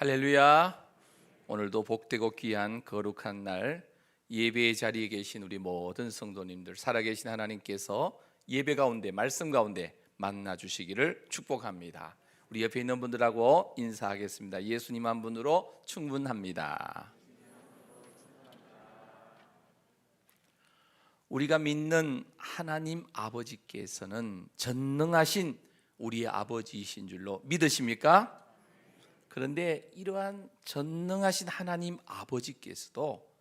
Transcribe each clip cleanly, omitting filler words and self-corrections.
할렐루야. 오늘도 복되고 귀한 거룩한 날 예배의 자리에 계신 우리 모든 성도님들, 살아계신 하나님께서 예배 가운데, 말씀 가운데 만나 주시기를 축복합니다. 우리 옆에 있는 분들하고 인사하겠습니다. 예수님 한 분으로 충분합니다. 우리가 믿는 하나님 아버지께서는 전능하신 우리의 아버지이신 줄로 믿으십니까? 그런데 이러한 전능하신 하나님 아버지께서도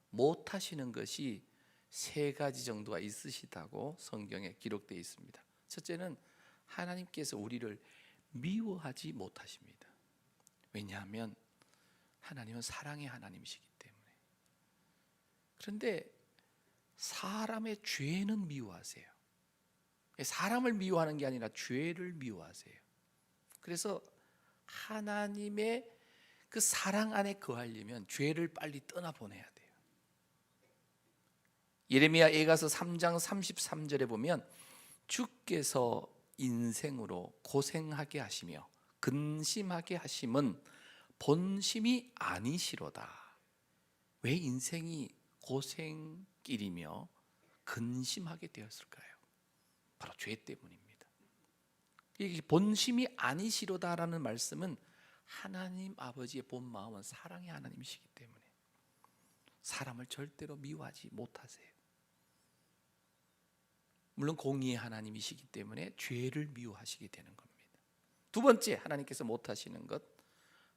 못하시는 것이 세 가지 정도가 있으시다고 성경에 기록되어 있습니다. 첫째는 하나님께서 우리를 미워하지 못하십니다. 왜냐하면 하나님은 사랑의 하나님이시기 때문에. 그런데 사람의 죄는 미워하세요. 사람을 미워하는 게 아니라 죄를 미워하세요. 그래서 하나님의 그 사랑 안에 거하려면 죄를 빨리 떠나보내야 돼요. 예레미야 예가서 3장 33절에 보면 주께서 인생으로 고생하게 하시며 근심하게 하심은 본심이 아니시로다. 왜 인생이 고생길이며 근심하게 되었을까요? 바로 죄 때문입니다. 이게 본심이 아니시로다라는 말씀은 하나님 아버지의 본 마음은 사랑의 하나님이시기 때문에 사람을 절대로 미워하지 못하세요. 물론 공의의 하나님이시기 때문에 죄를 미워하시게 되는 겁니다. 두 번째, 하나님께서 못하시는 것,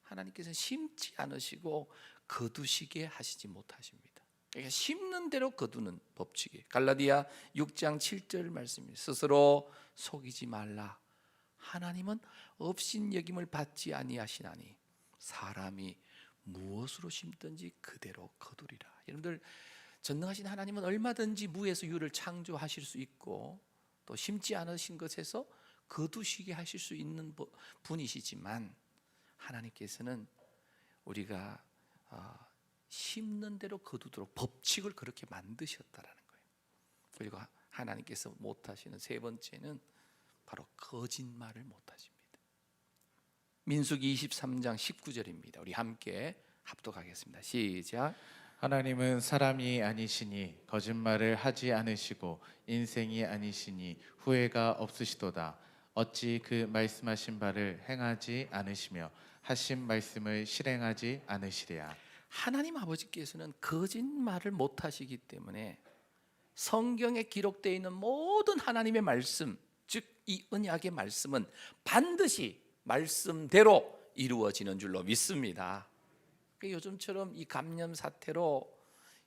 하나님께서 심지 않으시고 거두시게 하시지 못하십니다. 그러니까 심는 대로 거두는 법칙이에요. 갈라디아 6장 7절 말씀입니다. 스스로 속이지 말라. 하나님은 업신여김을 받지 아니하시나니 사람이 무엇으로 심든지 그대로 거두리라. 여러분들, 전능하신 하나님은 얼마든지 무에서 유를 창조하실 수 있고 또 심지 않으신 것에서 거두시게 하실 수 있는 분이시지만 하나님께서는 우리가 심는 대로 거두도록 법칙을 그렇게 만드셨다라는 거예요. 그리고 하나님께서 못하시는 세 번째는 바로 거짓말을 못하십니다. 민수기 23장 19절입니다. 우리 함께 합독하겠습니다. 시작. 하나님은 사람이 아니시니 거짓말을 하지 않으시고 인생이 아니시니 후회가 없으시도다. 어찌 그 말씀하신 바를 행하지 않으시며 하신 말씀을 실행하지 않으시랴. 하나님 아버지께서는 거짓말을 못하시기 때문에 성경에 기록되어 있는 모든 하나님의 말씀, 즉 이 언약의 말씀은 반드시 말씀대로 이루어지는 줄로 믿습니다. 요즘처럼 이 감염 사태로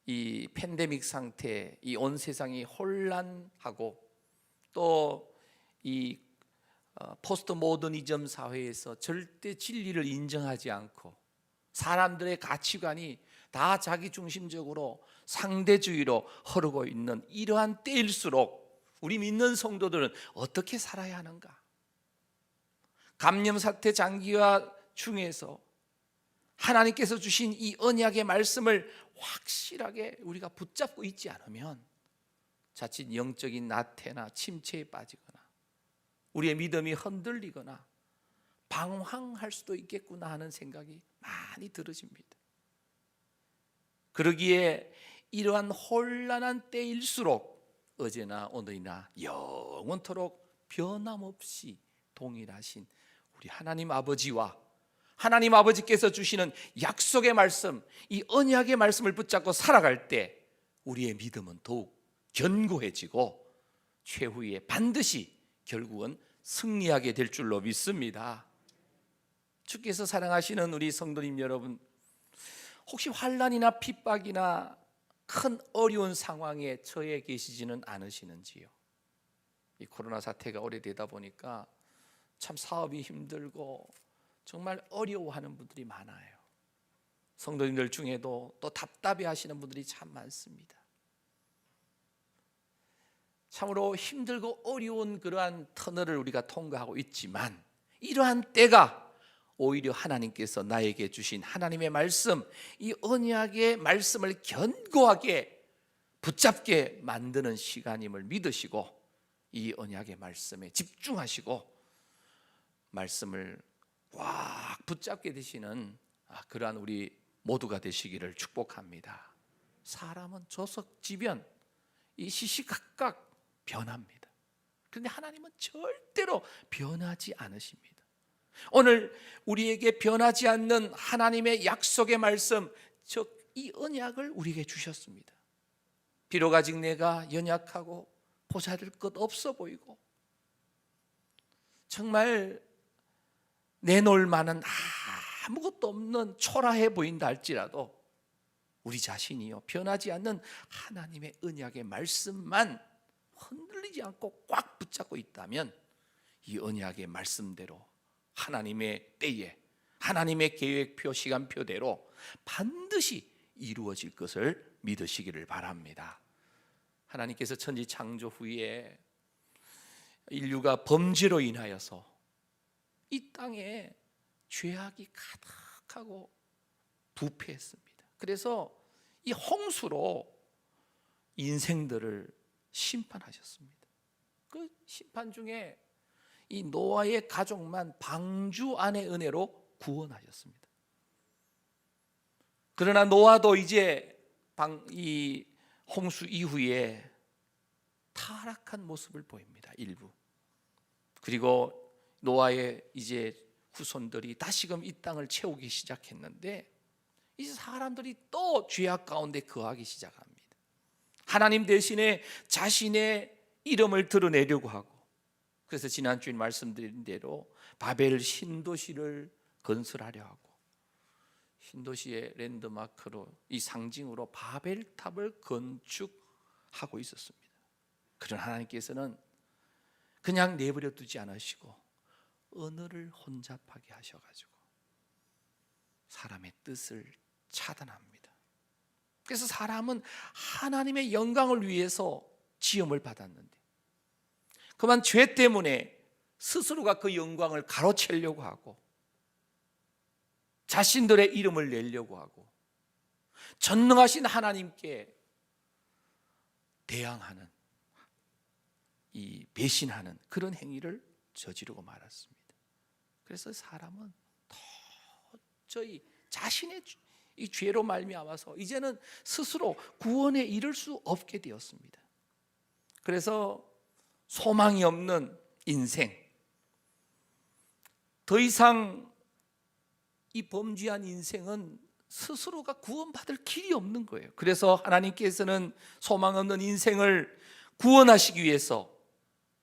이 팬데믹 상태, 이 온 세상이 혼란하고 또 이 포스트 모더니즘 사회에서 절대 진리를 인정하지 않고 사람들의 가치관이 다 자기 중심적으로 상대주의로 흐르고 있는 이러한 때일수록 우리 믿는 성도들은 어떻게 살아야 하는가? 감염 사태 장기화 중에서 하나님께서 주신 이 언약의 말씀을 확실하게 우리가 붙잡고 있지 않으면 자칫 영적인 나태나 침체에 빠지거나 우리의 믿음이 흔들리거나 방황할 수도 있겠구나 하는 생각이 많이 들어집니다. 그러기에 이러한 혼란한 때일수록 어제나 오늘이나 영원토록 변함없이 동일하신 우리 하나님 아버지와 하나님 아버지께서 주시는 약속의 말씀, 이 언약의 말씀을 붙잡고 살아갈 때 우리의 믿음은 더욱 견고해지고 최후에 반드시 결국은 승리하게 될 줄로 믿습니다. 주께서 사랑하시는 우리 성도님 여러분, 혹시 환난이나 핍박이나 큰 어려운 상황에 처해 계시지는 않으시는지요? 이 코로나 사태가 오래되다 보니까 참 사업이 힘들고 정말 어려워하는 분들이 많아요. 성도님들 중에도 또 답답해 하시는 분들이 참 많습니다. 참으로 힘들고 어려운 그러한 터널을 우리가 통과하고 있지만 이러한 때가 오히려 하나님께서 나에게 주신 하나님의 말씀, 이 언약의 말씀을 견고하게 붙잡게 만드는 시간임을 믿으시고 이 언약의 말씀에 집중하시고 말씀을 꽉 붙잡게 되시는 그러한 우리 모두가 되시기를 축복합니다. 사람은 조석지변 이 시시각각 변합니다. 그런데 하나님은 절대로 변하지 않으십니다. 오늘 우리에게 변하지 않는 하나님의 약속의 말씀, 즉 이 언약을 우리에게 주셨습니다. 비록 아직 내가 연약하고 보잘들 것 없어 보이고 정말 내놓을 만한 아무것도 없는 초라해 보인다 할지라도 우리 자신이요 변하지 않는 하나님의 언약의 말씀만 흔들리지 않고 꽉 붙잡고 있다면 이 언약의 말씀대로 하나님의 때에 하나님의 계획표 시간표대로 반드시 이루어질 것을 믿으시기를 바랍니다. 하나님께서 천지 창조 후에 인류가 범죄로 인하여서 이 땅에 죄악이 가득하고 부패했습니다. 그래서 이 홍수로 인생들을 심판하셨습니다. 그 심판 중에 이 노아의 가족만 방주 안의 은혜로 구원하셨습니다. 그러나 노아도 이제 이 홍수 이후에 타락한 모습을 보입니다. 일부. 그리고 노아의 이제 후손들이 다시금 이 땅을 채우기 시작했는데 이 사람들이 또 죄악 가운데 거하기 시작합니다. 하나님 대신에 자신의 이름을 드러내려고 하고, 그래서 지난주에 말씀드린 대로 바벨 신도시를 건설하려 하고, 신도시의 랜드마크로 이 상징으로 바벨탑을 건축하고 있었습니다. 그러나 하나님께서는 그냥 내버려 두지 않으시고 언어를 혼잡하게 하셔가지고 사람의 뜻을 차단합니다. 그래서 사람은 하나님의 영광을 위해서 지음을 받았는데 그만 죄 때문에 스스로가 그 영광을 가로채려고 하고 자신들의 이름을 내려고 하고 전능하신 하나님께 대항하는 이 배신하는 그런 행위를 저지르고 말았습니다. 그래서 사람은 도저히 자신의 이 죄로 말미암아서 이제는 스스로 구원에 이를 수 없게 되었습니다. 그래서 소망이 없는 인생, 더 이상 이 범죄한 인생은 스스로가 구원받을 길이 없는 거예요. 그래서 하나님께서는 소망 없는 인생을 구원하시기 위해서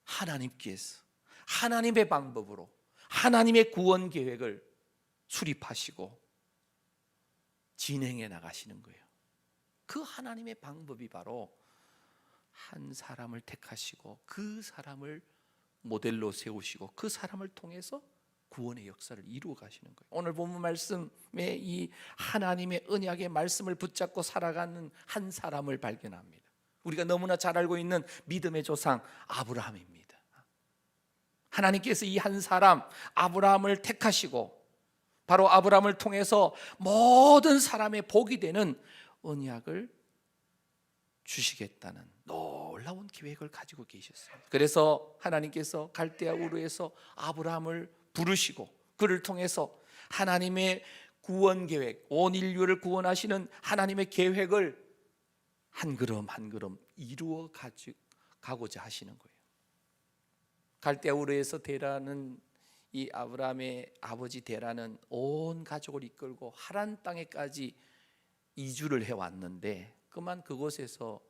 하나님께서 하나님의 방법으로 하나님의 구원 계획을 수립하시고 진행해 나가시는 거예요. 그 하나님의 방법이 바로 한 사람을 택하시고 그 사람을 모델로 세우시고 그 사람을 통해서 구원의 역사를 이루어 가시는 거예요. 오늘 본문 말씀에 이 하나님의 언약의 말씀을 붙잡고 살아가는 한 사람을 발견합니다. 우리가 너무나 잘 알고 있는 믿음의 조상 아브라함입니다. 하나님께서 이 한 사람 아브라함을 택하시고 바로 아브라함을 통해서 모든 사람의 복이 되는 언약을 주시겠다는 놀라운 계획을 가지고 계셨습니다. 그래서 하나님께서 갈대아 우르에서 아브라함을 부르시고 그를 통해서 하나님의 구원 계획, 온 인류를 구원하시는 하나님의 계획을 한 걸음 한 걸음 이루어 가고자 하시는 거예요. 갈대아 우르에서 데라는 이 아브라함의 아버지 데라는 온 가족을 이끌고 하란 땅에까지 이주를 해왔는데 그만 그곳에서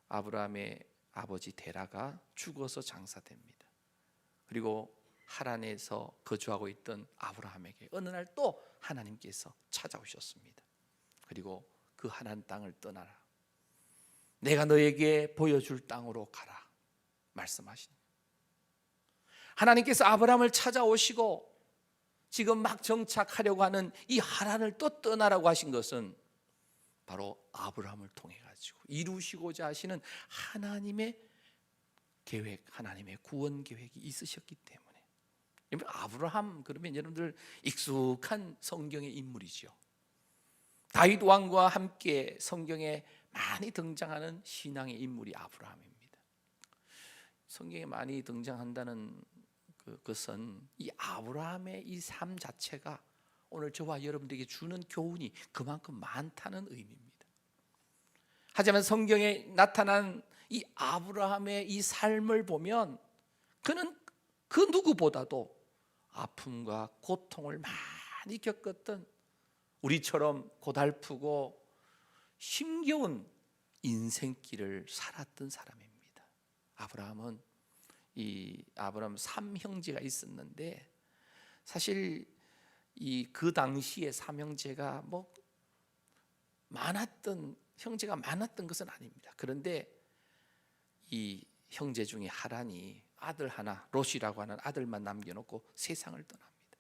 아브라함의 아버지 데라가 죽어서 장사됩니다. 그리고 하란에서 거주하고 있던 아브라함에게 어느 날 또 하나님께서 찾아오셨습니다. 그리고 그 하란 땅을 떠나라. 내가 너에게 보여줄 땅으로 가라. 말씀하신 거예요. 하나님께서 아브라함을 찾아오시고 지금 막 정착하려고 하는 이 하란을 또 떠나라고 하신 것은 바로 아브라함을 통해 가지고 이루시고자 하시는 하나님의 계획, 하나님의 구원 계획이 있으셨기 때문에. 아브라함 그러면 여러분들 익숙한 성경의 인물이죠. 다윗 왕과 함께 성경에 많이 등장하는 신앙의 인물이 아브라함입니다. 성경에 많이 등장한다는 그것은 이 아브라함의 이 삶 자체가 오늘 저와 여러분들에게 주는 교훈이 그만큼 많다는 의미입니다. 하지만 성경에 나타난 이 아브라함의 이 삶을 보면 그는 그 누구보다도 아픔과 고통을 많이 겪었던, 우리처럼 고달프고 힘겨운 인생길을 살았던 사람입니다. 아브라함은 아브라함 3형제가 있었는데, 사실 그 당시에 3형제가 형제가 많았던 것은 아닙니다. 그런데 이 형제 중에 하란이 아들 하나, 롯이라고 하는 아들만 남겨놓고 세상을 떠납니다.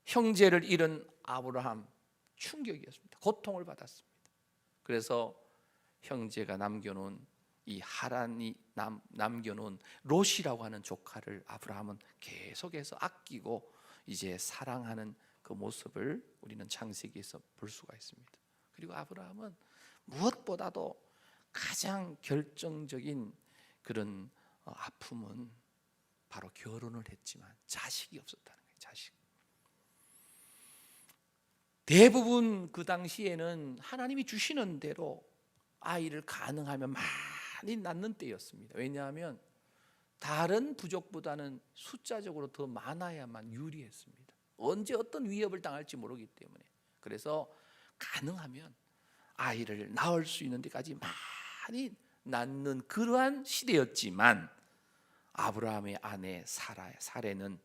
형제를 잃은 아브라함, 충격이었습니다. 고통을 받았습니다. 그래서 형제가 남겨놓은 이 하란이 남겨놓은 롯이라고 하는 조카를 아브라함은 계속해서 아끼고 이제 사랑하는 그 모습을 우리는 창세기에서 볼 수가 있습니다. 그리고 아브라함은 무엇보다도 가장 결정적인 그런 아픔은 바로 결혼을 했지만 자식이 없었다는 거예요. 자식. 대부분 그 당시에는 하나님이 주시는 대로 아이를 가능하면 많이 낳는 때였습니다. 왜냐하면 다른 부족보다는 숫자적으로 더 많아야만 유리했습니다. 언제 어떤 위협을 당할지 모르기 때문에. 그래서 가능하면 아이를 낳을 수 있는 데까지 많이 낳는 그러한 시대였지만, 아브라함의 아내 사레는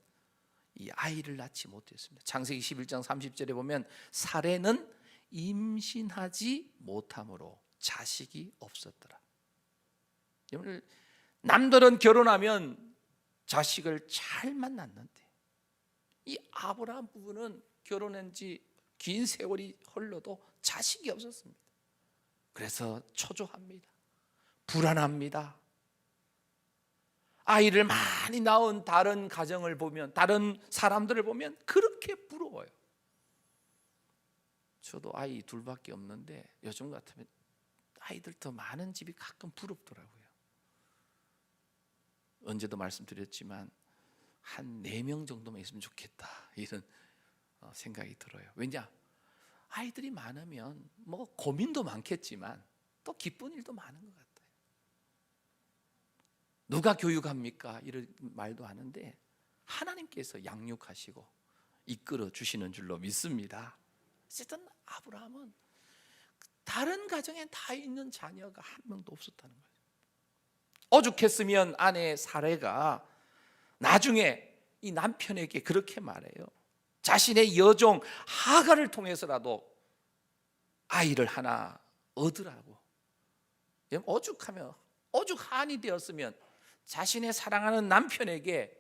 이 아이를 낳지 못했습니다. 창세기 11장 30절에 보면 사레는 임신하지 못함으로 자식이 없었더라. 여러분, 남들은 결혼하면 자식을 잘만 낳는데 이 아브라함 부부는 결혼한 지 긴 세월이 흘러도 자식이 없었습니다. 그래서 초조합니다. 불안합니다. 아이를 많이 낳은 다른 가정을 보면, 다른 사람들을 보면 그렇게 부러워요. 저도 아이 둘밖에 없는데 요즘 같으면 아이들 더 많은 집이 가끔 부럽더라고요. 언제도 말씀드렸지만 한 4명 정도만 있으면 좋겠다, 이런 생각이 들어요. 왜냐? 아이들이 많으면 고민도 많겠지만 또 기쁜 일도 많은 것 같아요. 누가 교육합니까? 이런 말도 하는데 하나님께서 양육하시고 이끌어 주시는 줄로 믿습니다. 어쨌든 아브라함은 다른 가정에 다 있는 자녀가 한 명도 없었다는 거예요. 오죽했으면 아내 사레가 나중에 이 남편에게 그렇게 말해요. 자신의 여종 하갈을 통해서라도 아이를 하나 얻으라고. 오죽 한이 되었으면 자신의 사랑하는 남편에게,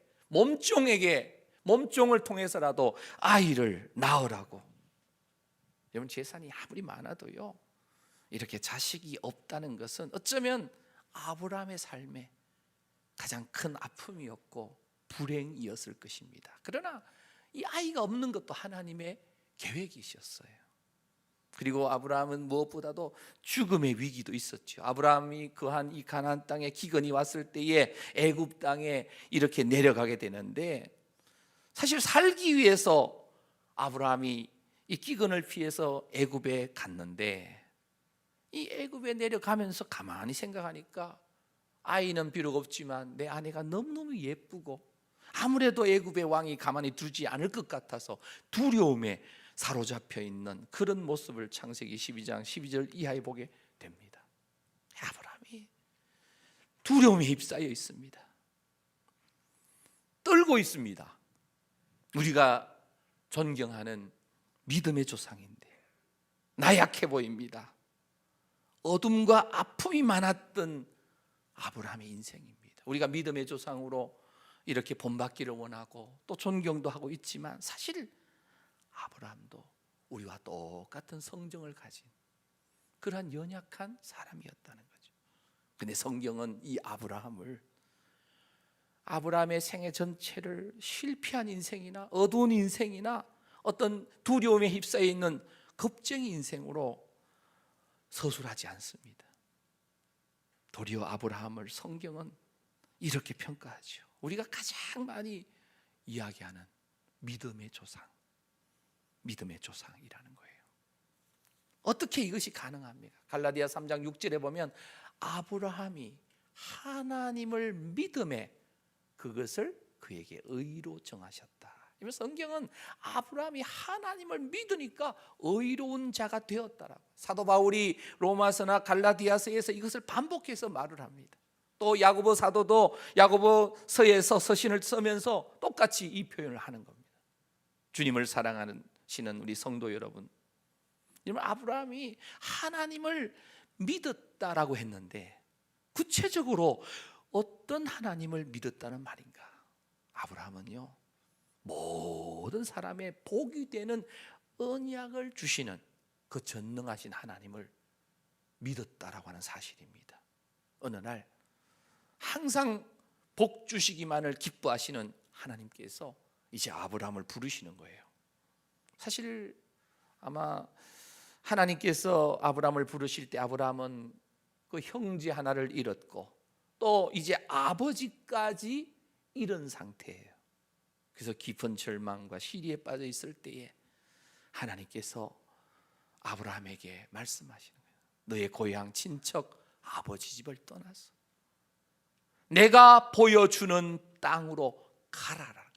몸종을 통해서라도 아이를 낳으라고. 여러분, 재산이 아무리 많아도요, 이렇게 자식이 없다는 것은 어쩌면 아브라함의 삶에 가장 큰 아픔이었고 불행이었을 것입니다. 그러나 이 아이가 없는 것도 하나님의 계획이셨어요. 그리고 아브라함은 무엇보다도 죽음의 위기도 있었죠. 아브라함이 거한 이 가나안 땅에 기근이 왔을 때에 애굽 땅에 이렇게 내려가게 되는데, 사실 살기 위해서 아브라함이 이 기근을 피해서 애굽에 갔는데, 이 애굽에 내려가면서 가만히 생각하니까 아이는 비록 없지만 내 아내가 너무너무 예쁘고 아무래도 애굽의 왕이 가만히 두지 않을 것 같아서 두려움에 사로잡혀 있는 그런 모습을 창세기 12장 12절 이하에 보게 됩니다. 아브라함이 두려움에 휩싸여 있습니다. 떨고 있습니다. 우리가 존경하는 믿음의 조상인데 나약해 보입니다. 어둠과 아픔이 많았던 아브라함의 인생입니다. 우리가 믿음의 조상으로 이렇게 본받기를 원하고 또 존경도 하고 있지만, 사실 아브라함도 우리와 똑같은 성정을 가진 그러한 연약한 사람이었다는 거죠. 근데 성경은 이 아브라함의 생애 전체를 실패한 인생이나 어두운 인생이나 어떤 두려움에 휩싸여 있는 겁쟁이 인생으로 서술하지 않습니다. 도리어 아브라함을 성경은 이렇게 평가하죠. 우리가 가장 많이 이야기하는 믿음의 조상이라는 거예요. 어떻게 이것이 가능합니까? 갈라디아 3장 6절에 보면 아브라함이 하나님을 믿음에 그것을 그에게 의로 정하셨다. 이번 성경은 아브라함이 하나님을 믿으니까 의로운 자가 되었다라고. 사도 바울이 로마서나 갈라디아서에서 이것을 반복해서 말을 합니다. 또 야고보 사도도 야고보서에서 서신을 쓰면서 똑같이 이 표현을 하는 겁니다. 주님을 사랑하시는 우리 성도 여러분, 아브라함이 하나님을 믿었다라고 했는데 구체적으로 어떤 하나님을 믿었다는 말인가? 아브라함은요, 모든 사람의 복이 되는 언약을 주시는 그 전능하신 하나님을 믿었다라고 하는 사실입니다. 어느 날 항상 복 주시기만을 기뻐하시는 하나님께서 이제 아브라함을 부르시는 거예요. 사실 아마 하나님께서 아브라함을 부르실 때 아브라함은 그 형제 하나를 잃었고 또 이제 아버지까지 잃은 상태예요. 그래서 깊은 절망과 시리에 빠져 있을 때에 하나님께서 아브라함에게 말씀하시는 거예요. 너의 고향 친척 아버지 집을 떠나서 내가 보여주는 땅으로 가라라는 거예요.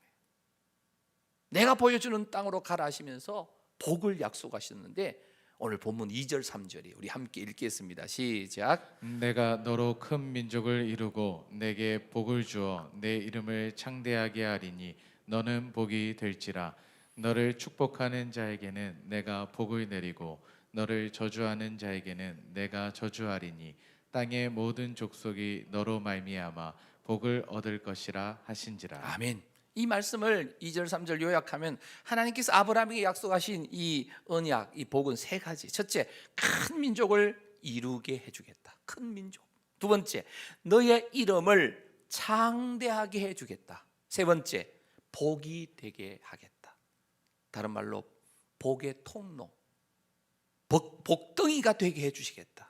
내가 보여주는 땅으로 가라 하시면서 복을 약속하셨는데 오늘 본문 2절 3절이 우리 함께 읽겠습니다. 시작. 내가 너로 큰 민족을 이루고 내게 복을 주어 내 이름을 창대하게 하리니 너는 복이 될지라. 너를 축복하는 자에게는 내가 복을 내리고 너를 저주하는 자에게는 내가 저주하리니 땅의 모든 족속이 너로 말미암아 복을 얻을 것이라 하신지라. 아멘. 이 말씀을 2절 3절 요약하면 하나님께서 아브라함에게 약속하신 이 언약, 이 복은 세 가지. 첫째, 큰 민족을 이루게 해주겠다. 큰 민족. 두 번째, 너의 이름을 창대하게 해주겠다. 세 번째, 복이 되게 하겠다. 다른 말로 복의 통로, 복덩이가 되게 해주시겠다.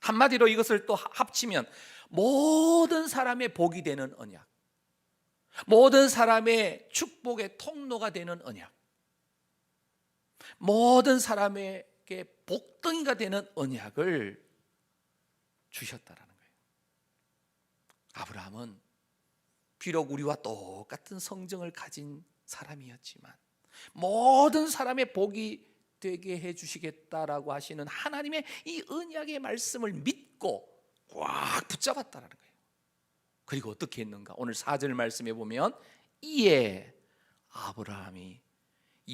한마디로 이것을 또 합치면 모든 사람의 복이 되는 언약, 모든 사람의 축복의 통로가 되는 언약, 모든 사람에게 복덩이가 되는 언약을 주셨다라는 거예요. 아브라함은 비록 우리와 똑같은 성정을 가진 사람이었지만 모든 사람의 복이 되게 해주시겠다라고 하시는 하나님의 이 언약의 말씀을 믿고 꽉 붙잡았다라는 거예요. 그리고 어떻게 했는가? 오늘 4절 말씀에 보면 이에 아브라함이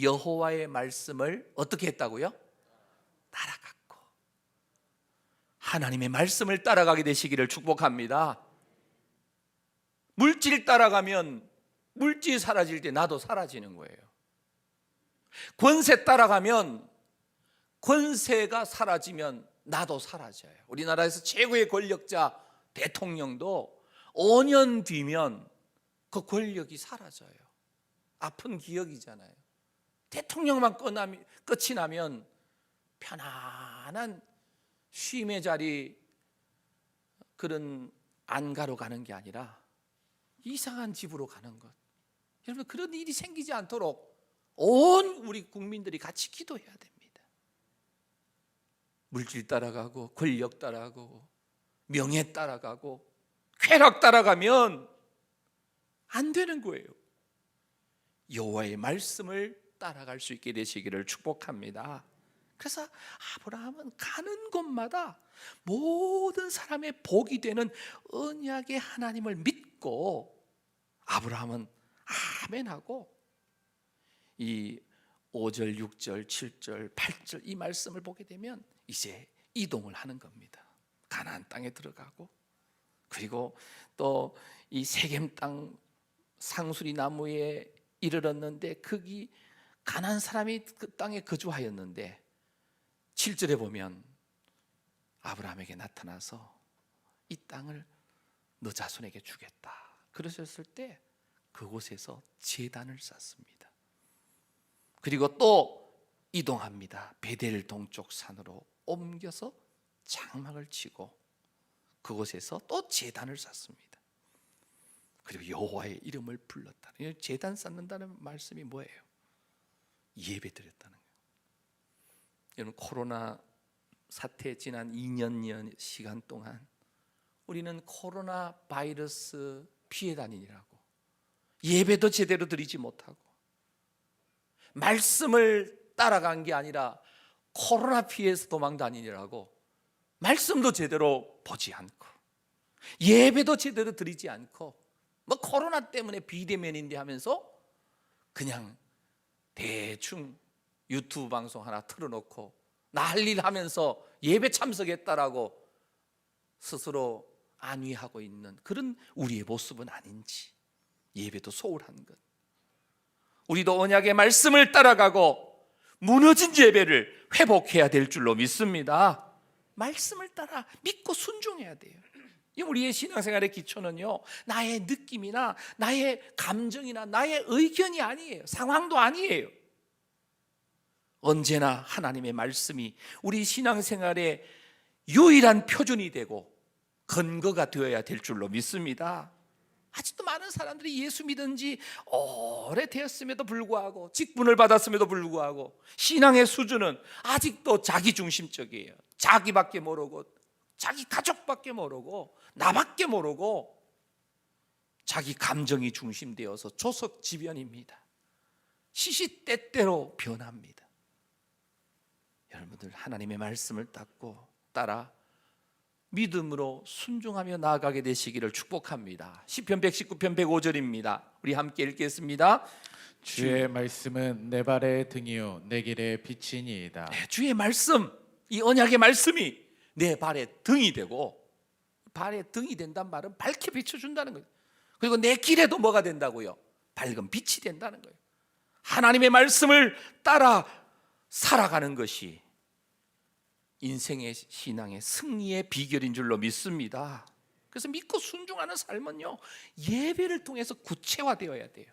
여호와의 말씀을 어떻게 했다고요? 따라갔고. 하나님의 말씀을 따라가게 되시기를 축복합니다. 물질 따라가면 물질이 사라질 때 나도 사라지는 거예요. 권세 따라가면 권세가 사라지면 나도 사라져요. 우리나라에서 최고의 권력자 대통령도 5년 뒤면 그 권력이 사라져요. 아픈 기억이잖아요. 대통령만 끝이 나면 편안한 쉼의 자리 그런 안가로 가는 게 아니라 이상한 집으로 가는 것. 여러분, 그런 일이 생기지 않도록 온 우리 국민들이 같이 기도해야 됩니다. 물질 따라가고 권력 따라가고 명예 따라가고 쾌락 따라가면 안 되는 거예요. 여호와의 말씀을 따라갈 수 있게 되시기를 축복합니다. 그래서 아브라함은 가는 곳마다 모든 사람의 복이 되는 언약의 하나님을 믿고 아브라함은 아멘하고 이 5절, 6절, 7절, 8절 이 말씀을 보게 되면 이제 이동을 하는 겁니다. 가나안 땅에 들어가고 그리고 또 이 세겜 땅 상수리 나무에 이르렀는데 거기 가나안 사람이 그 땅에 거주하였는데 7절에 보면 아브라함에게 나타나서 이 땅을 너 자손에게 주겠다 그러셨을 때 그곳에서 제단을 쌓습니다. 그리고 또 이동합니다. 베델 동쪽 산으로 옮겨서 장막을 치고 그곳에서 또 제단을 쌓습니다. 그리고 여호와의 이름을 불렀다. 제단 쌓는다는 말씀이 뭐예요? 예배 드렸다는 거예요. 여러분, 코로나 사태 지난 2년 시간 동안 우리는 코로나 바이러스 피해 다니느라고 예배도 제대로 드리지 못하고 말씀을 따라간 게 아니라 코로나 피해서 도망 다니느라고 말씀도 제대로 보지 않고 예배도 제대로 드리지 않고 뭐 코로나 때문에 비대면인데 하면서 그냥 대충 유튜브 방송 하나 틀어놓고 난리를 하면서 예배 참석했다라고 스스로 안위하고 있는 그런 우리의 모습은 아닌지, 예배도 소홀한 것, 우리도 언약의 말씀을 따라가고 무너진 예배를 회복해야 될 줄로 믿습니다. 말씀을 따라 믿고 순종해야 돼요. 우리의 신앙생활의 기초는요, 나의 느낌이나 나의 감정이나 나의 의견이 아니에요. 상황도 아니에요. 언제나 하나님의 말씀이 우리 신앙생활의 유일한 표준이 되고 근거가 되어야 될 줄로 믿습니다. 아직도 많은 사람들이 예수 믿은 지 오래되었음에도 불구하고, 직분을 받았음에도 불구하고 신앙의 수준은 아직도 자기중심적이에요. 자기밖에 모르고 자기 가족밖에 모르고 나밖에 모르고 자기 감정이 중심되어서 조석지변입니다. 시시때때로 변합니다. 여러분들, 하나님의 말씀을 따라 믿음으로 순종하며 나아가게 되시기를 축복합니다. 시편 119편 105절입니다. 우리 함께 읽겠습니다. 주의 말씀은 내 발의 등이요 내 길의 빛이니이다. 네, 주의 말씀, 이 언약의 말씀이 내 발의 등이 되고, 발의 등이 된다는 말은 밝게 비춰준다는 거예요. 그리고 내 길에도 뭐가 된다고요? 밝은 빛이 된다는 거예요. 하나님의 말씀을 따라 살아가는 것이 인생의 신앙의 승리의 비결인 줄로 믿습니다. 그래서 믿고 순종하는 삶은요, 예배를 통해서 구체화되어야 돼요.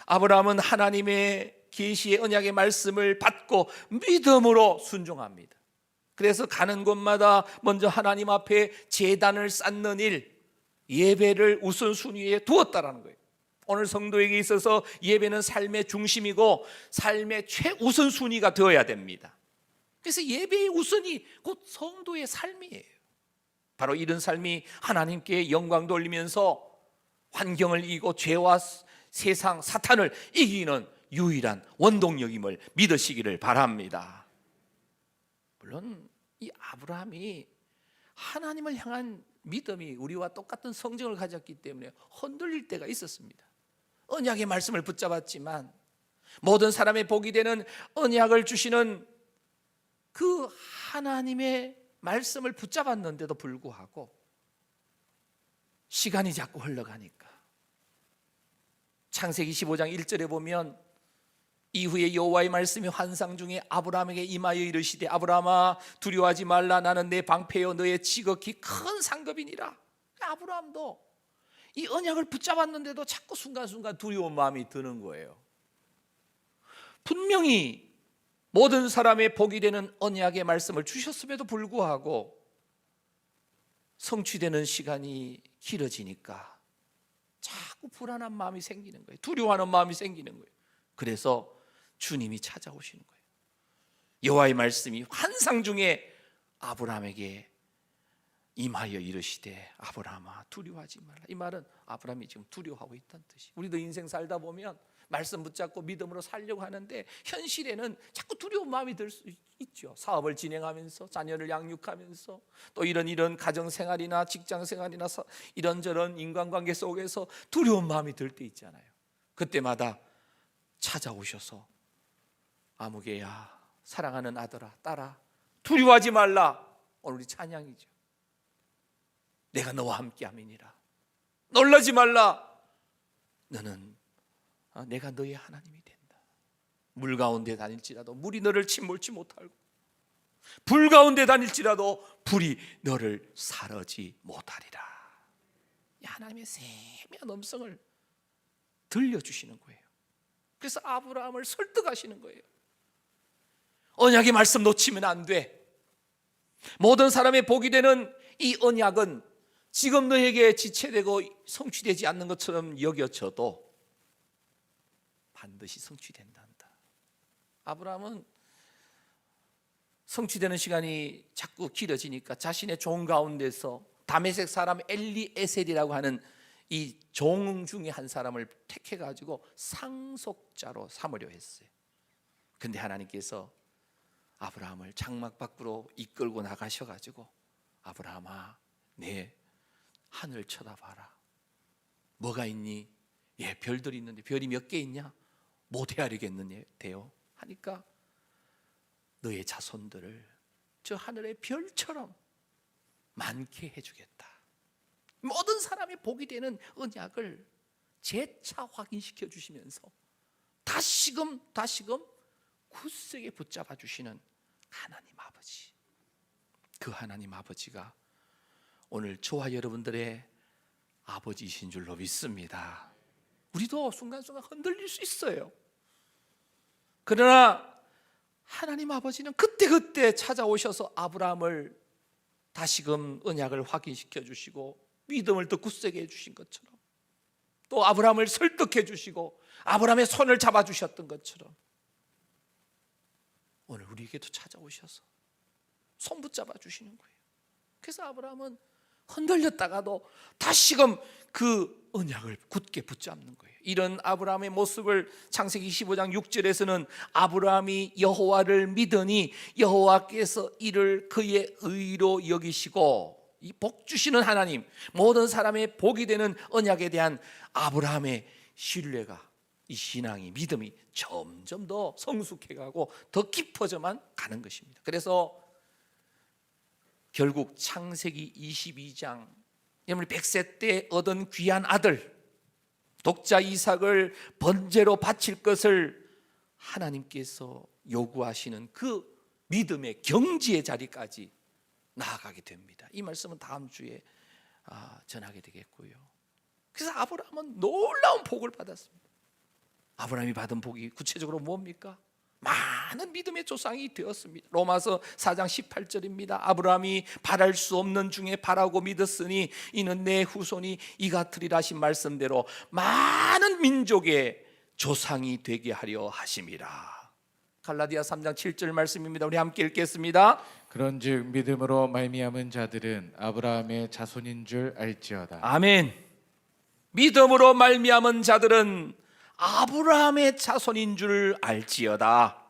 아브라함은 하나님의 계시의 언약의 말씀을 받고 믿음으로 순종합니다. 그래서 가는 곳마다 먼저 하나님 앞에 제단을 쌓는 일, 예배를 우선순위에 두었다라는 거예요. 오늘 성도에게 있어서 예배는 삶의 중심이고 삶의 최우선순위가 되어야 됩니다. 그래서 예배의 우선이 곧 성도의 삶이에요. 바로 이런 삶이 하나님께 영광 돌리면서 환경을 이기고 죄와 세상, 사탄을 이기는 유일한 원동력임을 믿으시기를 바랍니다. 물론 이 아브라함이 하나님을 향한 믿음이 우리와 똑같은 성정을 가졌기 때문에 흔들릴 때가 있었습니다. 언약의 말씀을 붙잡았지만 모든 사람의 복이 되는 언약을 주시는 그 하나님의 말씀을 붙잡았는데도 불구하고 시간이 자꾸 흘러가니까 창세기 15장 1절에 보면 이후에 여호와의 말씀이 환상 중에 아브라함에게 임하여 이르시되 아브라함아 두려워하지 말라 나는 내 방패여 너의 지극히 큰 상급이니라. 아브라함도 이 언약을 붙잡았는데도 자꾸 순간순간 두려운 마음이 드는 거예요. 분명히 모든 사람의 복이 되는 언약의 말씀을 주셨음에도 불구하고 성취되는 시간이 길어지니까 자꾸 불안한 마음이 생기는 거예요. 두려워하는 마음이 생기는 거예요. 그래서 주님이 찾아오시는 거예요. 여호와의 말씀이 환상 중에 아브라함에게 임하여 이르시되 아브라함아 두려워하지 말라. 이 말은 아브라함이 지금 두려워하고 있다는 뜻이. 우리도 인생 살다 보면 말씀 붙잡고 믿음으로 살려고 하는데 현실에는 자꾸 두려운 마음이 들 수 있죠. 사업을 진행하면서 자녀를 양육하면서 또 이런 가정생활이나 직장생활이나 이런저런 인간관계 속에서 두려운 마음이 들 때 있잖아요. 그때마다 찾아오셔서 아무개야 사랑하는 아들아 딸아 두려워하지 말라. 오늘 우리 찬양이죠. 내가 너와 함께함이니라. 놀라지 말라. 너는 내가 너의 하나님이 된다. 물 가운데 다닐지라도 물이 너를 침몰치 못하고 불 가운데 다닐지라도 불이 너를 사르지 못하리라. 이 하나님의 세미한 음성을 들려주시는 거예요. 그래서 아브라함을 설득하시는 거예요. 언약의 말씀 놓치면 안 돼. 모든 사람의 복이 되는 이 언약은 지금 너에게 지체되고 성취되지 않는 것처럼 여겨져도 반드시 성취된단다. 아브라함은 성취되는 시간이 자꾸 길어지니까 자신의 종 가운데서 다메섹 사람 엘리에셀이라고 하는 이 종 중에 한 사람을 택해가지고 상속자로 삼으려 했어요. 근데 하나님께서 아브라함을 장막 밖으로 이끌고 나가셔가지고 아브라함아, 내 하늘 쳐다봐라. 뭐가 있니? 예, 별들이 있는데 별이 몇 개 있냐? 못 헤아리겠는데요 하니까 너의 자손들을 저 하늘의 별처럼 많게 해주겠다. 모든 사람이 복이 되는 언약을 재차 확인시켜 주시면서 다시금 굳세게 붙잡아 주시는 하나님 아버지, 그 하나님 아버지가 오늘 저와 여러분들의 아버지이신 줄로 믿습니다. 우리도 순간순간 흔들릴 수 있어요. 그러나 하나님 아버지는 그때그때 찾아오셔서 아브라함을 다시금 언약을 확인시켜 주시고 믿음을 더 굳세게 해주신 것처럼, 또 아브라함을 설득해 주시고 아브라함의 손을 잡아주셨던 것처럼 오늘 우리에게도 찾아오셔서 손 붙잡아 주시는 거예요. 그래서 아브라함은 흔들렸다가도 다시금 그 언약을 굳게 붙잡는 거예요. 이런 아브라함의 모습을 창세기 15장 6절에서는 아브라함이 여호와를 믿으니 여호와께서 이를 그의 의로 여기시고, 이 복 주시는 하나님, 모든 사람의 복이 되는 언약에 대한 아브라함의 신뢰가, 이 신앙이, 믿음이 점점 더 성숙해가고 더 깊어져만 가는 것입니다. 그래서 결국 창세기 22장, 여러분이 100세 때 얻은 귀한 아들 독자 이삭을 번제로 바칠 것을 하나님께서 요구하시는 그 믿음의 경지의 자리까지 나아가게 됩니다. 이 말씀은 다음 주에 전하게 되겠고요. 그래서 아브라함은 놀라운 복을 받았습니다. 아브라함이 받은 복이 구체적으로 뭡니까? 많은 믿음의 조상이 되었습니다. 로마서 4장 18절입니다. 아브라함이 바랄 수 없는 중에 바라고 믿었으니 이는 내 후손이 이 같으리라 하신 말씀대로 많은 민족의 조상이 되게 하려 하심이라. 갈라디아 3장 7절 말씀입니다. 우리 함께 읽겠습니다. 그런즉 믿음으로 말미암은 자들은 아브라함의 자손인 줄 알지어다. 아멘. 믿음으로 말미암은 자들은 아브라함의 자손인 줄 알지어다.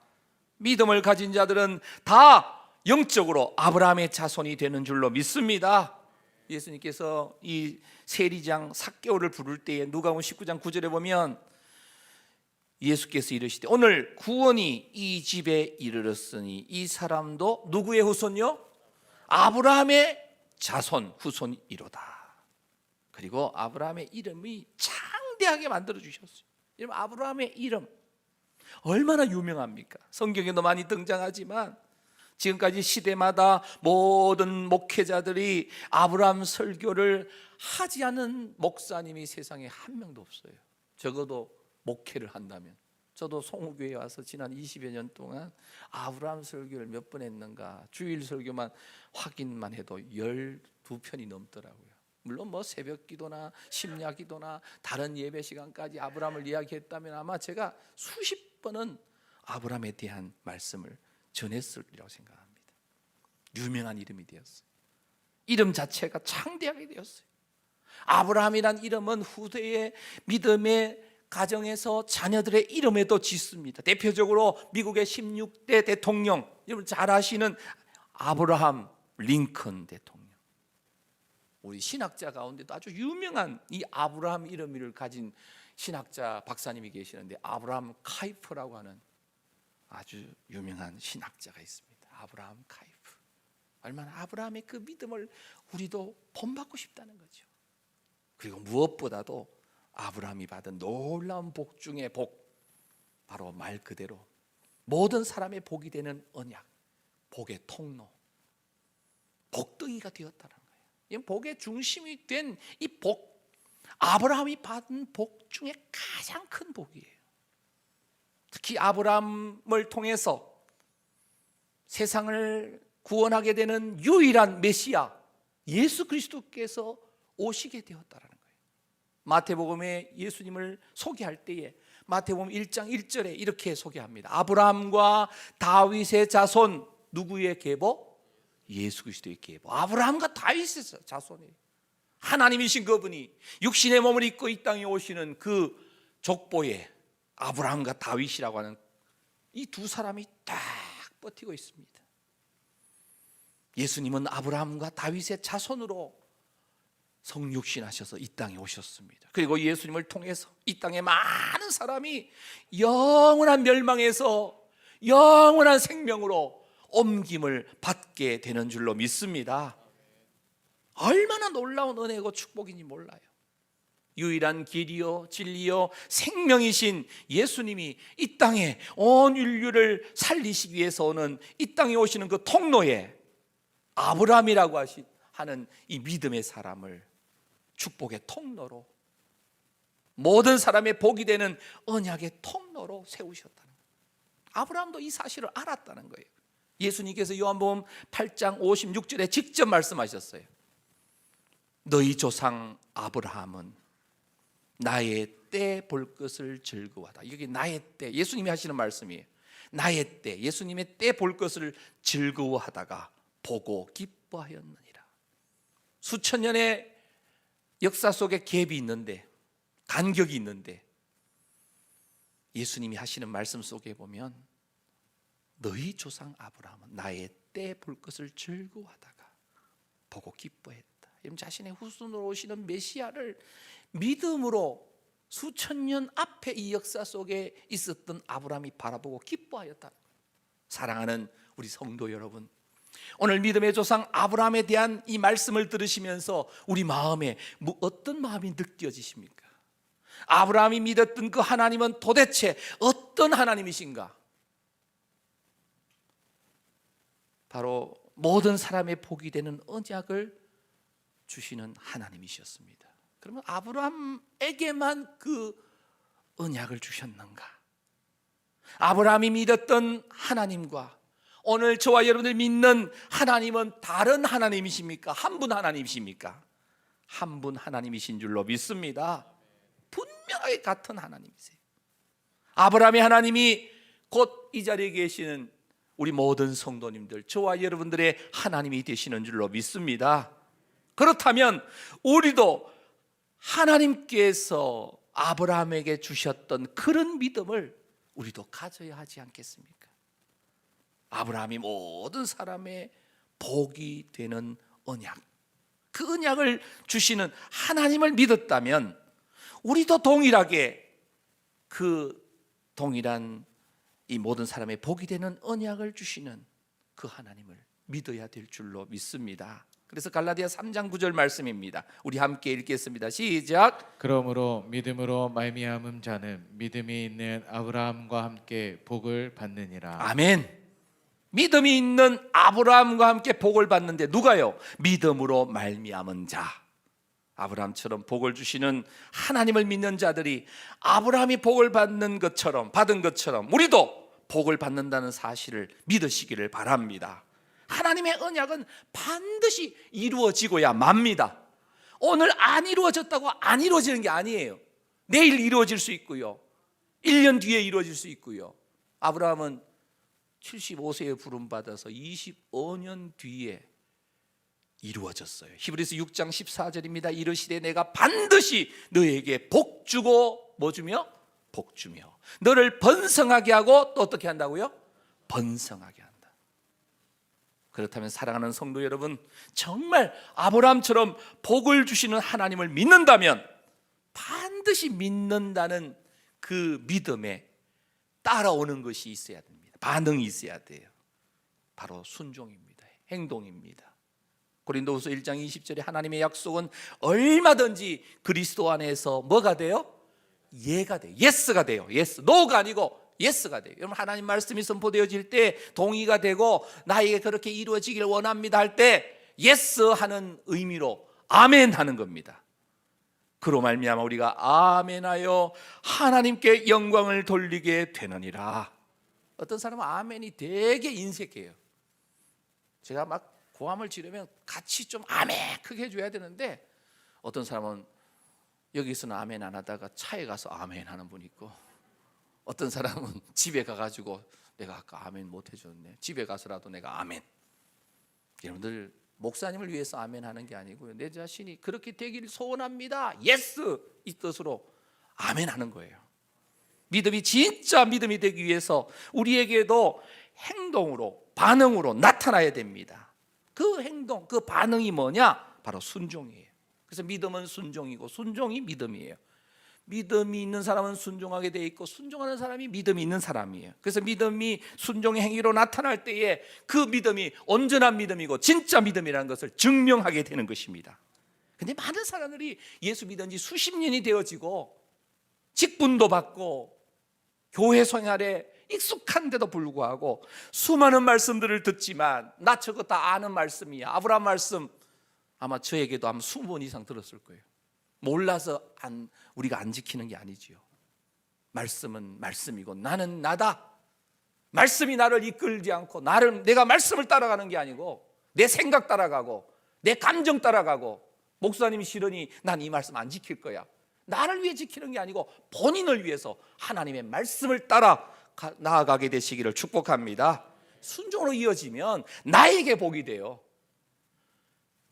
믿음을 가진 자들은 다 영적으로 아브라함의 자손이 되는 줄로 믿습니다. 예수님께서 이 세리장 삭개오를 부를 때에 누가복음 19장 9절에 보면 예수께서 이르시되 오늘 구원이 이 집에 이르렀으니 이 사람도 누구의 후손요? 아브라함의 자손 후손이로다. 그리고 아브라함의 이름이 창대하게 만들어 주셨어요. 여러분, 아브라함의 이름 얼마나 유명합니까? 성경에도 많이 등장하지만 지금까지 시대마다 모든 목회자들이 아브라함 설교를 하지 않은 목사님이 세상에 한 명도 없어요. 적어도 목회를 한다면. 저도 송우교회에 와서 지난 20여 년 동안 아브라함 설교를 몇 번 했는가, 주일 설교만 확인만 해도 12편이 넘더라고요. 물론 뭐 새벽 기도나 심야 기도나 다른 예배 시간까지 아브라함을 이야기했다면 아마 제가 수십 번은 아브라함에 대한 말씀을 전했으리라고 생각합니다. 유명한 이름이 되었어요. 이름 자체가 창대하게 되었어요. 아브라함이란 이름은 후대의 믿음의 가정에서 자녀들의 이름에도 짓습니다. 대표적으로 미국의 16대 대통령, 여러분 잘 아시는 아브라함 링컨 대통령. 우리 신학자 가운데도 아주 유명한 이 아브라함 이름을 가진 신학자 박사님이 계시는데 아브라함 카이프라고 하는 아주 유명한 신학자가 있습니다. 아브라함 카이프. 얼마나 아브라함의 그 믿음을 우리도 본받고 싶다는 거죠. 그리고 무엇보다도 아브라함이 받은 놀라운 복 중의 복, 바로 말 그대로 모든 사람의 복이 되는 언약, 복의 통로, 복덩이가 되었다는 거예요. 이 복의 중심이 된 이 복, 아브라함이 받은 복 중에 가장 큰 복이에요. 특히 아브라함을 통해서 세상을 구원하게 되는 유일한 메시아 예수 그리스도께서 오시게 되었다라는 거예요. 마태복음에 예수님을 소개할 때에 마태복음 1장 1절에 이렇게 소개합니다. 아브라함과 다윗의 자손, 누구의 계보? 예수 그리스도의 계보. 아브라함과 다윗의 자손이에요. 하나님이신 그분이 육신의 몸을 입고 이 땅에 오시는 그 족보에 아브라함과 다윗이라고 하는 이 두 사람이 딱 버티고 있습니다. 예수님은 아브라함과 다윗의 자손으로 성육신하셔서 이 땅에 오셨습니다. 그리고 예수님을 통해서 이 땅에 많은 사람이 영원한 멸망에서 영원한 생명으로 옮김을 받게 되는 줄로 믿습니다. 얼마나 놀라운 은혜고 축복인지 몰라요. 유일한 길이요 진리요 생명이신 예수님이 이 땅에 온 인류를 살리시기 위해서 오는 이 땅에 오시는 그 통로에 아브라함이라고 하는 이 믿음의 사람을 축복의 통로로, 모든 사람의 복이 되는 언약의 통로로 세우셨다는 거예요. 아브라함도 이 사실을 알았다는 거예요. 예수님께서 요한복음 8장 56절에 직접 말씀하셨어요. 너희 조상 아브라함은 나의 때 볼 것을 즐거워하다. 여기 나의 때, 예수님이 하시는 말씀이에요. 나의 때, 예수님의 때 볼 것을 즐거워하다가 보고 기뻐하였느니라. 수천 년의 역사 속에 갭이 있는데, 간격이 있는데, 예수님이 하시는 말씀 속에 보면 너희 조상 아브라함은 나의 때 볼 것을 즐거워하다가 보고 기뻐했다. 여러분, 자신의 후손으로 오시는 메시아를 믿음으로 수천 년 앞에 이 역사 속에 있었던 아브라함이 바라보고 기뻐하였다. 사랑하는 우리 성도 여러분, 오늘 믿음의 조상 아브라함에 대한 이 말씀을 들으시면서 우리 마음에 어떤 마음이 느껴지십니까? 아브라함이 믿었던 그 하나님은 도대체 어떤 하나님이신가? 바로 모든 사람의 복이 되는 언약을 주시는 하나님이셨습니다. 그러면 아브라함에게만 그 언약을 주셨는가? 아브라함이 믿었던 하나님과 오늘 저와 여러분들 믿는 하나님은 다른 하나님이십니까? 한 분 하나님이십니까? 한 분 하나님이신 줄로 믿습니다. 분명하게 같은 하나님이세요. 아브라함의 하나님이 곧 이 자리에 계시는 우리 모든 성도님들, 저와 여러분들의 하나님이 되시는 줄로 믿습니다. 그렇다면 우리도 하나님께서 아브라함에게 주셨던 그런 믿음을 우리도 가져야 하지 않겠습니까? 아브라함이 모든 사람의 복이 되는 언약, 그 언약을 주시는 하나님을 믿었다면 우리도 동일하게 그 동일한 이 모든 사람의 복이 되는 언약을 주시는 그 하나님을 믿어야 될 줄로 믿습니다. 그래서 갈라디아 3장 9절 말씀입니다. 우리 함께 읽겠습니다. 시작. 그러므로 믿음으로 말미암은 자는 믿음이 있는 아브라함과 함께 복을 받느니라. 아멘. 믿음이 있는 아브라함과 함께 복을 받는데 누가요? 믿음으로 말미암은 자. 아브라함처럼 복을 주시는 하나님을 믿는 자들이 아브라함이 복을 받는 것처럼, 받은 것처럼 우리도 복을 받는다는 사실을 믿으시기를 바랍니다. 하나님의 언약은 반드시 이루어지고야 맙니다. 오늘 안 이루어졌다고 안 이루어지는 게 아니에요. 내일 이루어질 수 있고요, 1년 뒤에 이루어질 수 있고요. 아브라함은 75세에 부름받아서 25년 뒤에 이루어졌어요. 히브리서 6장 14절입니다. 이르시되 내가 반드시 너에게 복 주고 뭐 주며? 복 주며 너를 번성하게 하고 또 어떻게 한다고요? 번성하게 한다. 그렇다면 사랑하는 성도 여러분, 정말 아브라함처럼 복을 주시는 하나님을 믿는다면 반드시 믿는다는 그 믿음에 따라오는 것이 있어야 됩니다. 반응이 있어야 돼요. 바로 순종입니다. 행동입니다. 고린도후서 1장 20절에 하나님의 약속은 얼마든지 그리스도 안에서 뭐가 돼요? 예가 돼요. 예스가 돼요. 예스. 노가 아니고 예스가 돼요. 여러분, 하나님 말씀이 선포되어질 때 동의가 되고 나에게 그렇게 이루어지길 원합니다 할 때 예스 하는 의미로 아멘 하는 겁니다. 그로 말미암아 우리가 아멘하여 하나님께 영광을 돌리게 되느니라. 어떤 사람은 아멘이 되게 인색해요. 제가 막 고함을 지르면 같이 좀 아멘 크게 해줘야 되는데 어떤 사람은 여기서는 아멘 안 하다가 차에 가서 아멘 하는 분이 있고, 어떤 사람은 집에 가가지고 내가 아까 아멘 못 해줬네, 집에 가서라도 내가 아멘. 여러분들 목사님을 위해서 아멘 하는 게 아니고요, 내 자신이 그렇게 되기를 소원합니다, 예스 이 뜻으로 아멘 하는 거예요. 믿음이 진짜 믿음이 되기 위해서 우리에게도 행동으로, 반응으로 나타나야 됩니다. 그 행동, 그 반응이 뭐냐? 바로 순종이에요. 그래서 믿음은 순종이고 순종이 믿음이에요. 믿음이 있는 사람은 순종하게 돼 있고 순종하는 사람이 믿음이 있는 사람이에요. 그래서 믿음이 순종의 행위로 나타날 때에 그 믿음이 온전한 믿음이고 진짜 믿음이라는 것을 증명하게 되는 것입니다. 근데 많은 사람들이 예수 믿은 지 수십 년이 되어지고 직분도 받고 교회 생활에 익숙한데도 불구하고 수많은 말씀들을 듣지만 나 저거 다 아는 말씀이야, 아브라함 말씀 아마 저에게도 한 20번 이상 들었을 거예요. 몰라서 우리가 안 지키는 게 아니지요. 말씀은 말씀이고 나는 나다. 말씀이 나를 이끌지 않고 내가 말씀을 따라가는 게 아니고 내 생각 따라가고 내 감정 따라가고, 목사님이 싫으니 난 이 말씀 안 지킬 거야, 나를 위해 지키는 게 아니고 본인을 위해서 하나님의 말씀을 따라 나아가게 되시기를 축복합니다. 순종으로 이어지면 나에게 복이 돼요.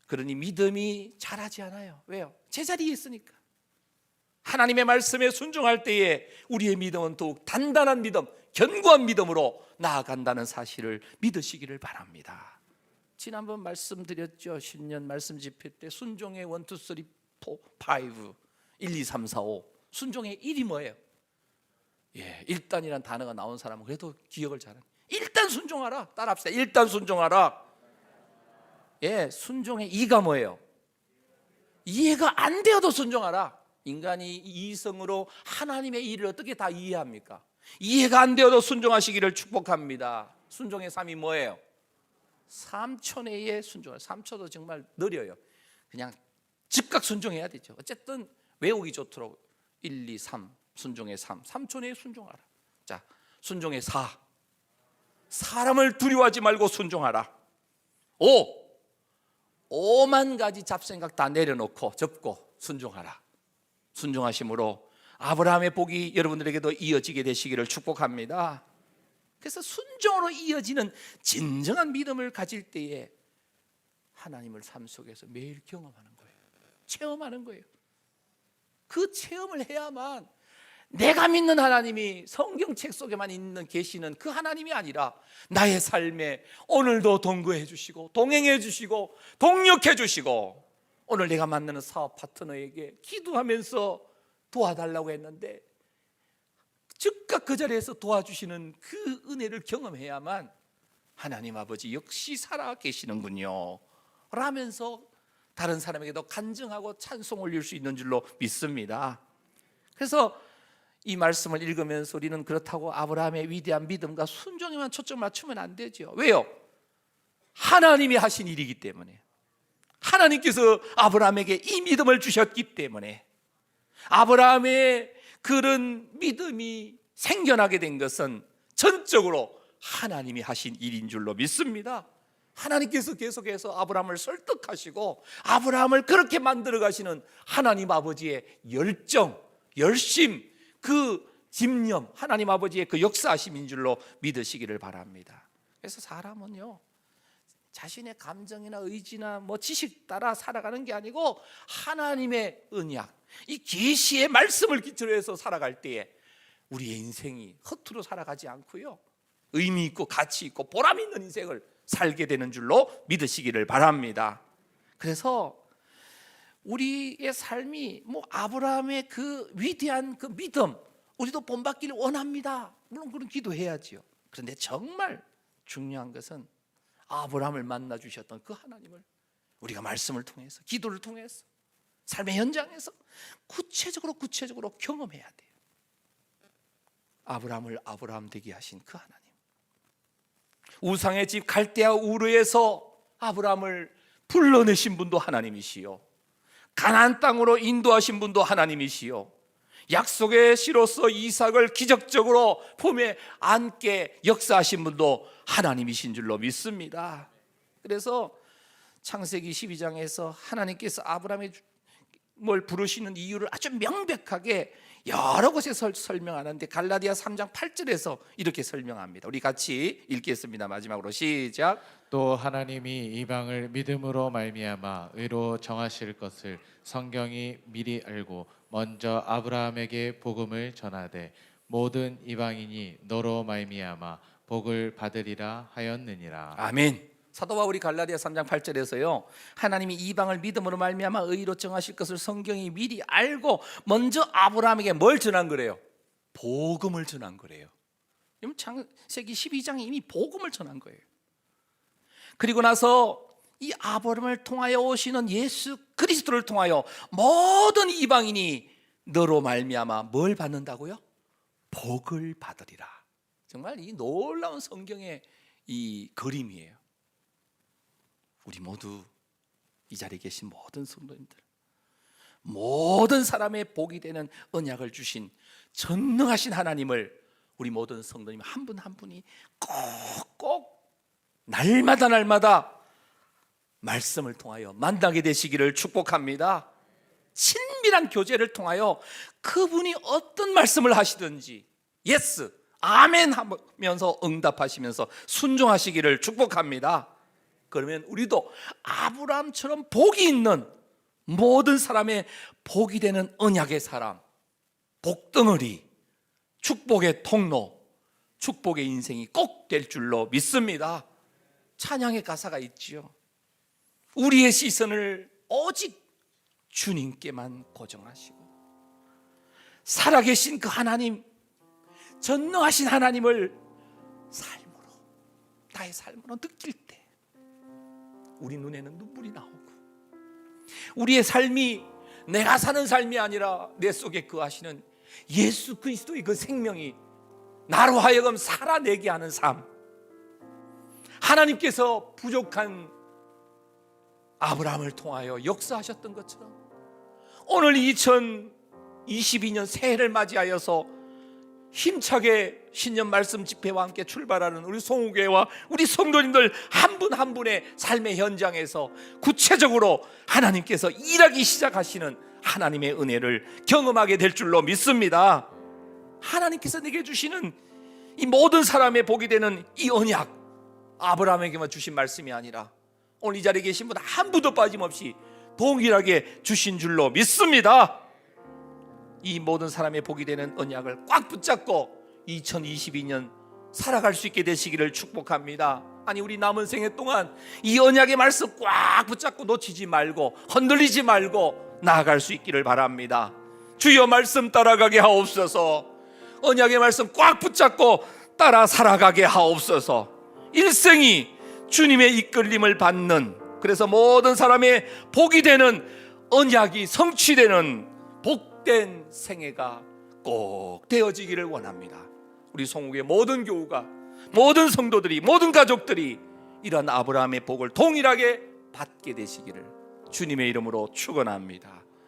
그러니 믿음이 자라지 않아요. 왜요? 제자리에 있으니까. 하나님의 말씀에 순종할 때에 우리의 믿음은 더욱 단단한 믿음, 견고한 믿음으로 나아간다는 사실을 믿으시기를 바랍니다. 지난번 말씀드렸죠. 신년 말씀 집회 때 순종의 1, 2, 3, 4, 5 1, 2, 3, 4, 5 순종의 1이 뭐예요? 일단이란 단어가 나온 사람은 그래도 기억을 잘하는, 일단 순종하라. 따라합시다. 일단 순종하라. 순종의 2가 뭐예요? 이해가 안 되어도 순종하라. 인간이 이성으로 하나님의 일을 어떻게 다 이해합니까? 이해가 안 되어도 순종하시기를 축복합니다. 순종의 3이 뭐예요? 3초내에 순종을. 3초도 정말 느려요. 그냥 즉각 순종해야 되죠. 어쨌든 외우기 좋도록 1, 2, 3 순종의 3초 내에 순종하라. 자, 순종의 4, 사람을 두려워하지 말고 순종하라. 5만 가지 잡생각 다 내려놓고 접고 순종하라. 순종하심으로 아브라함의 복이 여러분들에게도 이어지게 되시기를 축복합니다. 그래서 순종으로 이어지는 진정한 믿음을 가질 때에 하나님을 삶 속에서 매일 경험하는 거예요. 체험하는 거예요. 그 체험을 해야만 내가 믿는 하나님이 성경책 속에만 있는 계시는 그 하나님이 아니라 나의 삶에 오늘도 동거해 주시고 동행해 주시고 동력해 주시고, 오늘 내가 만나는 사업 파트너에게 기도하면서 도와달라고 했는데 즉각 그 자리에서 도와주시는 그 은혜를 경험해야만 하나님 아버지 역시 살아 계시는군요 라면서 다른 사람에게도 간증하고 찬송 올릴 수 있는 줄로 믿습니다. 그래서 이 말씀을 읽으면서 우리는 그렇다고 아브라함의 위대한 믿음과 순종에만 초점 맞추면 안 되죠. 왜요? 하나님이 하신 일이기 때문에, 하나님께서 아브라함에게 이 믿음을 주셨기 때문에, 아브라함의 그런 믿음이 생겨나게 된 것은 전적으로 하나님이 하신 일인 줄로 믿습니다. 하나님께서 계속해서 아브라함을 설득하시고 아브라함을 그렇게 만들어 가시는 하나님 아버지의 열정, 열심, 그 집념, 하나님 아버지의 그 역사하심인 줄로 믿으시기를 바랍니다. 그래서 사람은요, 자신의 감정이나 의지나 지식 따라 살아가는 게 아니고 하나님의 언약, 이 계시의 말씀을 기초로 해서 살아갈 때에 우리의 인생이 허투루 살아가지 않고요, 의미 있고 가치 있고 보람 있는 인생을 살게 되는 줄로 믿으시기를 바랍니다. 그래서 우리의 삶이 아브라함의 그 위대한 그 믿음, 우리도 본받기를 원합니다. 물론 그런 기도해야지요. 그런데 정말 중요한 것은 아브라함을 만나 주셨던 그 하나님을 우리가 말씀을 통해서, 기도를 통해서, 삶의 현장에서 구체적으로 경험해야 돼요. 아브라함을 아브라함 되게 하신 그 하나님, 우상의 집 갈대아 우르에서 아브라함을 불러내신 분도 하나님이시요, 가나안 땅으로 인도하신 분도 하나님이시요, 약속의 씨로서 이삭을 기적적으로 품에 안게 역사하신 분도 하나님이신 줄로 믿습니다. 그래서 창세기 12장에서 하나님께서 부르시는 이유를 아주 명백하게 여러 곳에서 설명하는데 갈라디아 3장 8절에서 이렇게 설명합니다. 우리 같이 읽겠습니다. 마지막으로 시작. 또 하나님이 이방을 믿음으로 말미암아 의로 정하실 것을 성경이 미리 알고 먼저 아브라함에게 복음을 전하되 모든 이방인이 너로 말미암아 복을 받으리라 하였느니라. 아멘. 사도 바울이 갈라디아 3장 8절에서요, 하나님이 이방을 믿음으로 말미암아 의로 정하실 것을 성경이 미리 알고 먼저 아브라함에게 뭘 전한 거래요? 복음을 전한 거래요. 창세기 12장에 이미 복음을 전한 거예요. 그리고 나서 이 아브라함을 통하여 오시는 예수 그리스도를 통하여 모든 이방인이 너로 말미암아 뭘 받는다고요? 복을 받으리라. 정말 이 놀라운 성경의 이 그림이에요. 우리 모두 이 자리에 계신 모든 성도님들, 모든 사람의 복이 되는 언약을 주신 전능하신 하나님을 우리 모든 성도님 한 분 한 분이 꼭 날마다 말씀을 통하여 만나게 되시기를 축복합니다. 친밀한 교제를 통하여 그분이 어떤 말씀을 하시든지 예스, 아멘 하면서 응답하시면서 순종하시기를 축복합니다. 그러면 우리도 아브라함처럼 복이 있는 모든 사람의 복이 되는 언약의 사람, 복덩어리, 축복의 통로, 축복의 인생이 꼭 될 줄로 믿습니다. 찬양의 가사가 있지요. 우리의 시선을 오직 주님께만 고정하시고 살아계신 그 하나님, 전능하신 하나님을 삶으로, 나의 삶으로 느낄 때 우리 눈에는 눈물이 나오고 우리의 삶이 내가 사는 삶이 아니라 내 속에 거하시는 예수 그리스도의 그 생명이 나로 하여금 살아내게 하는 삶, 하나님께서 부족한 아브라함을 통하여 역사하셨던 것처럼 오늘 2022년 새해를 맞이하여서 힘차게 신년 말씀 집회와 함께 출발하는 우리 송우교회와 우리 성도님들 한 분 한 분의 삶의 현장에서 구체적으로 하나님께서 일하기 시작하시는 하나님의 은혜를 경험하게 될 줄로 믿습니다. 하나님께서 내게 주시는 이 모든 사람의 복이 되는 이 언약, 아브라함에게만 주신 말씀이 아니라 오늘 이 자리에 계신 분 한 분도 빠짐없이 동일하게 주신 줄로 믿습니다. 이 모든 사람의 복이 되는 언약을 꽉 붙잡고 2022년 살아갈 수 있게 되시기를 축복합니다. 아니, 우리 남은 생애 동안 이 언약의 말씀 꽉 붙잡고 놓치지 말고 흔들리지 말고 나아갈 수 있기를 바랍니다. 주여 말씀 따라가게 하옵소서. 언약의 말씀 꽉 붙잡고 따라 살아가게 하옵소서. 일생이 주님의 이끌림을 받는, 그래서 모든 사람의 복이 되는 언약이 성취되는 복된 생애가 꼭 되어지기를 원합니다. 우리 송욱의 모든 교우가, 모든 성도들이, 모든 가족들이 이런 아브라함의 복을 동일하게 받게 되시기를 주님의 이름으로 축원합니다.